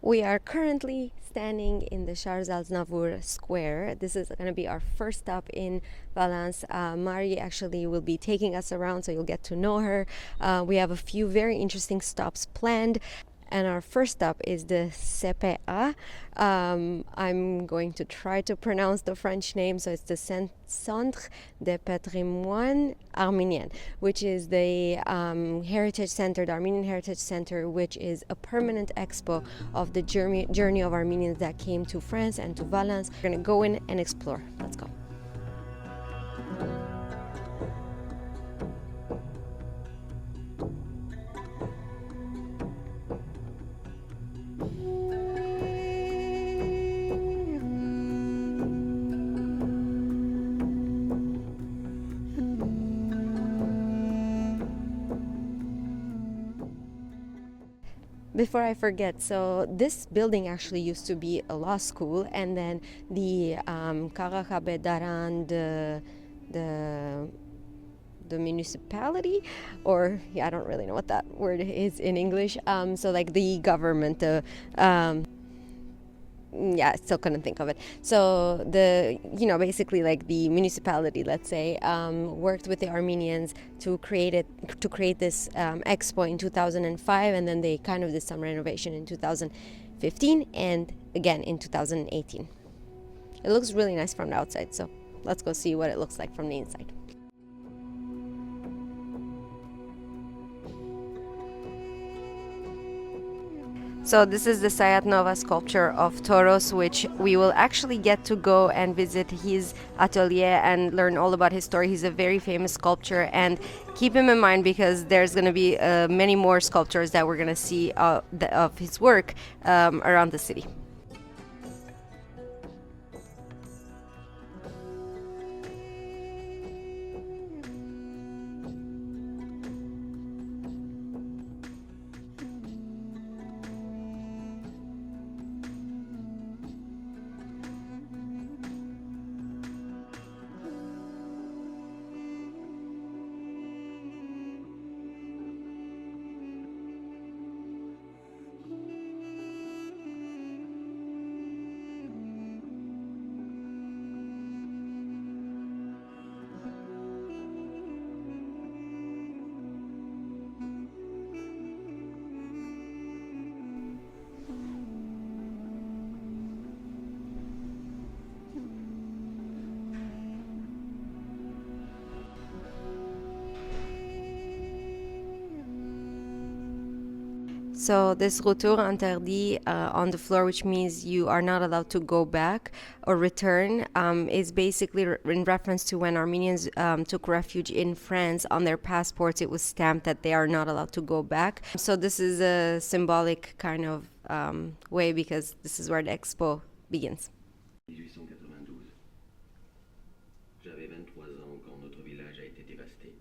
We are currently standing in the Charles Aznavour Square. This is going to be our first stop in Valence. Mari actually will be taking us around, so you'll get to know her. We have a few very interesting stops planned. And our first stop is the CPA. I'm going to try to pronounce the French name. So it's the Centre de Patrimoine Armenien, which is the Heritage Center, the Armenian Heritage Center, which is a permanent expo of the journey of Armenians that came to France and to Valence. We're going to go in and explore. Let's go. Before I forget, so this building actually used to be a law school, and then the Karakabedaran, the municipality, or yeah, I don't really know what that word is in English. So like the government, yeah, I still couldn't think of it. So the, basically like the municipality, let's say, worked with the Armenians to create this expo in 2005, and then they kind of did some renovation in 2015 and again in 2018. It looks really nice from the outside, so let's go see what it looks like from the inside. So this is the Sayat Nova sculpture of Toros, which we will actually get to go and visit his atelier and learn all about his story. He's a very famous sculptor, and keep him in mind because there's going to be many more sculptures that we're going to see of his work around the city. So this retour interdit on the floor, which means you are not allowed to go back or return, is basically in reference to when Armenians took refuge in France. On their passports, it was stamped that they are not allowed to go back. So this is a symbolic kind of way, because this is where the expo begins. 1892. J'avais 23 ans quand notre village a été dévasté.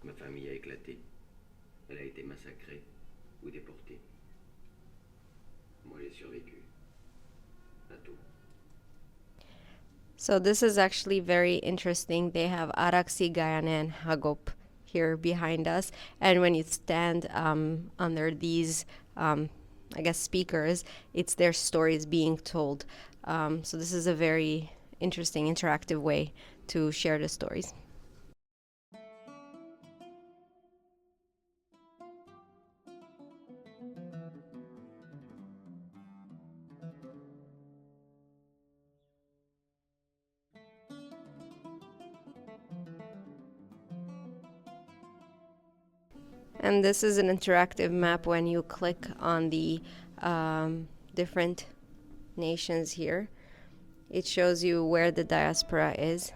Ma famille a éclaté. Elle a été massacrée ou déportée. Moi, j'ai survécu à tout. So this is actually very interesting. They have Araksi, Gayane, and Hagop here behind us. And when you stand under these, I guess, speakers, it's their stories being told. So this is a very interesting, interactive way to share the stories. And this is an interactive map. When you click on the different nations here, it shows you where the diaspora is.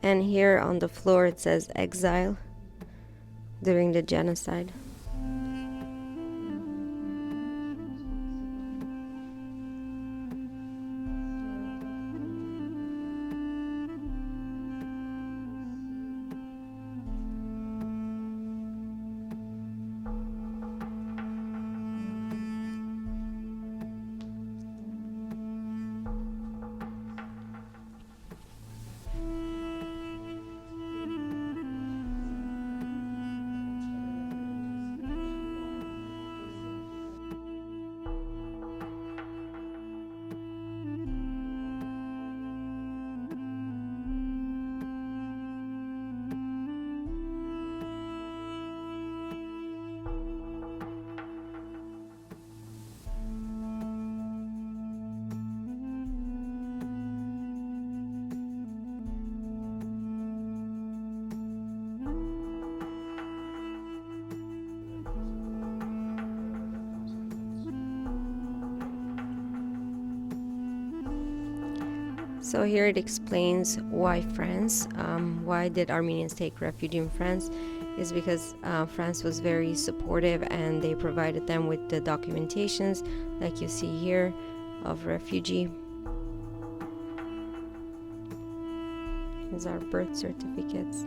And here on the floor it says exile during the genocide. So here it explains why France, why did Armenians take refuge in France, is because France was very supportive and they provided them with the documentations like you see here of refugee. These are birth certificates.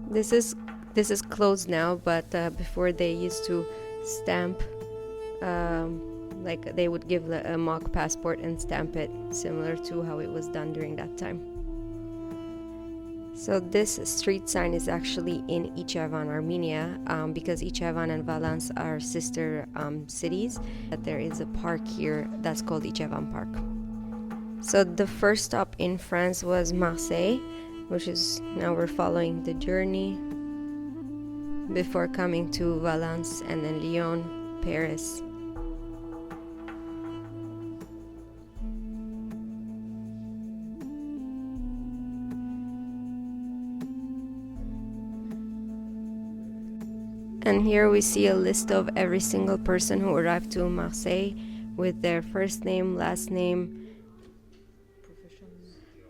This is closed now, but before they used to stamp, like they would give a mock passport and stamp it, similar to how it was done during that time. So this street sign is actually in Ichevan, Armenia, because Ichevan and Valence are sister cities. But there is a park here that's called Ichevan Park. So the first stop in France was Marseille, which is now we're following the journey before coming to Valence and then Lyon, Paris. And here we see a list of every single person who arrived to Marseille with their first name, last name,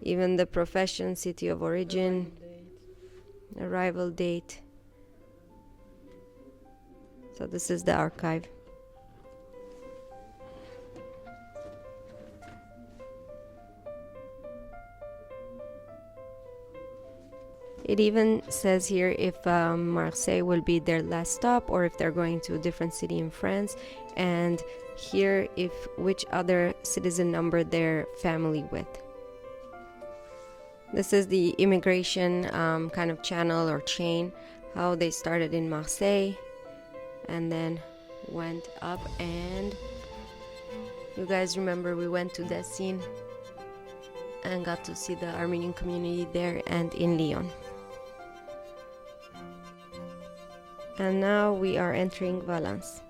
even the profession, city of origin, arrival date. So this is the archive. It even says here if Marseille will be their last stop or if they're going to a different city in France, and here if which other citizen number their family with. This is the immigration kind of channel or chain, how they started in Marseille and then went up, and you guys remember we went to Dessine and got to see the Armenian community there and in Lyon. And now we are entering Valence.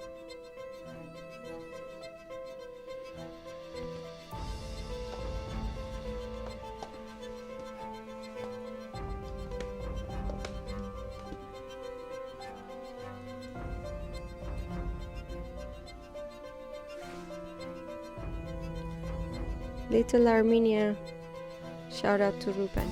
Little Armenia. Shout out to Ruben.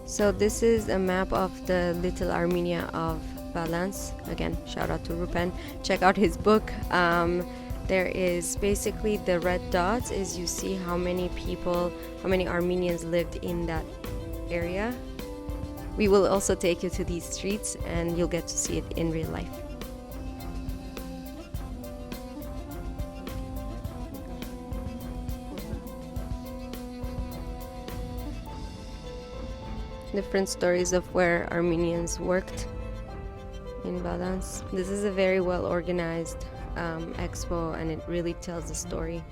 So this is a map of the Little Armenia of Valence. Again, shout out to Ruben. Check out his book. There is basically the red dots is you see how many people, how many Armenians lived in that area. We will also take you to these streets and you'll get to see it in real life. Different stories of where Armenians worked in Valence. This is a very well organized expo and it really tells the story.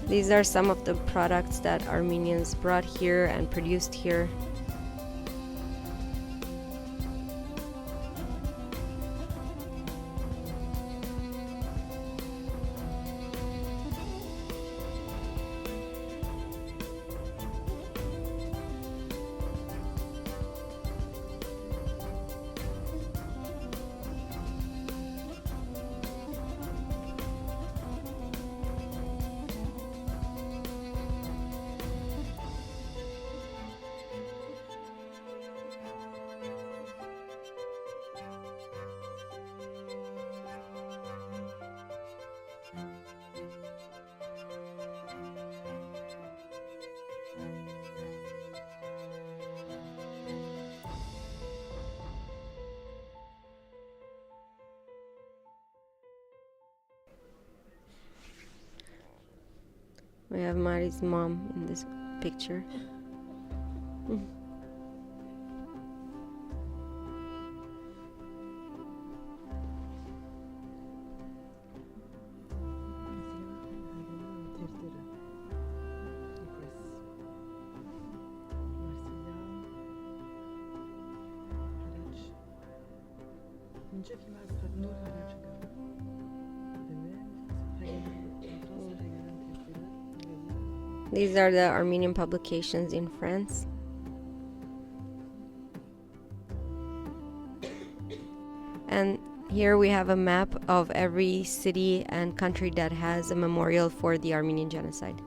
These are some of the products that Armenians brought here and produced here. We have Mari's mom in this picture. These are the Armenian publications in France. And here we have a map of every city and country that has a memorial for the Armenian genocide.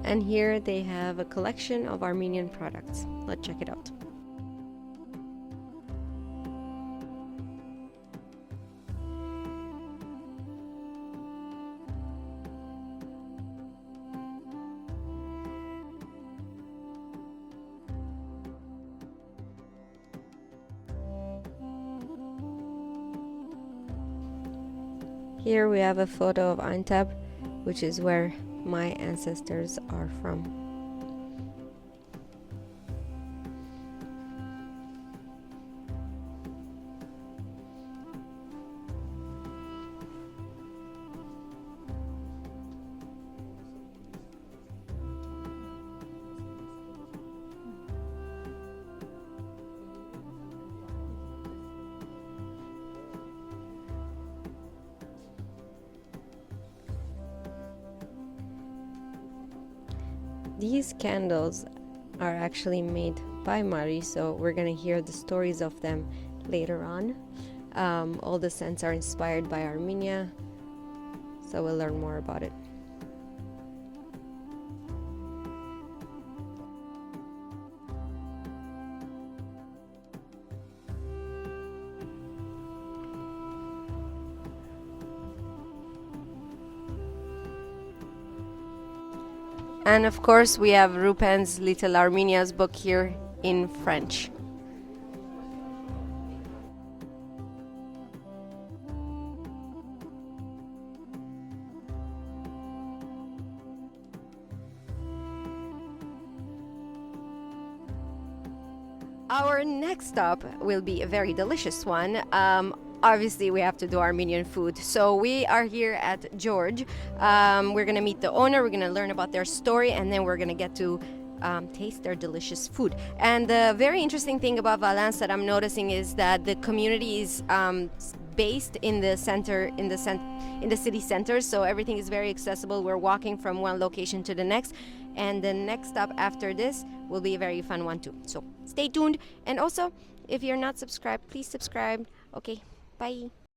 And here they have a collection of Armenian products. Let's check it out. Here we have a photo of Aintab, which is where my ancestors are from. These candles are actually made by Mari, so we're gonna hear the stories of them later on. All the scents are inspired by Armenia, so we'll learn more about it. And of course we have Rupen's Little Armenia's book here in French. Our next stop will be a very delicious one. Obviously, we have to do Armenian food. So we are here at George. We're gonna meet the owner, we're gonna learn about their story, and then we're gonna get to taste their delicious food. And the very interesting thing about Valence that I'm noticing is that the community is based in the center, in the city center, so everything is very accessible. We're walking from one location to the next, and the next stop after this will be a very fun one too. So stay tuned, and also if you're not subscribed, please subscribe. Okay, bye.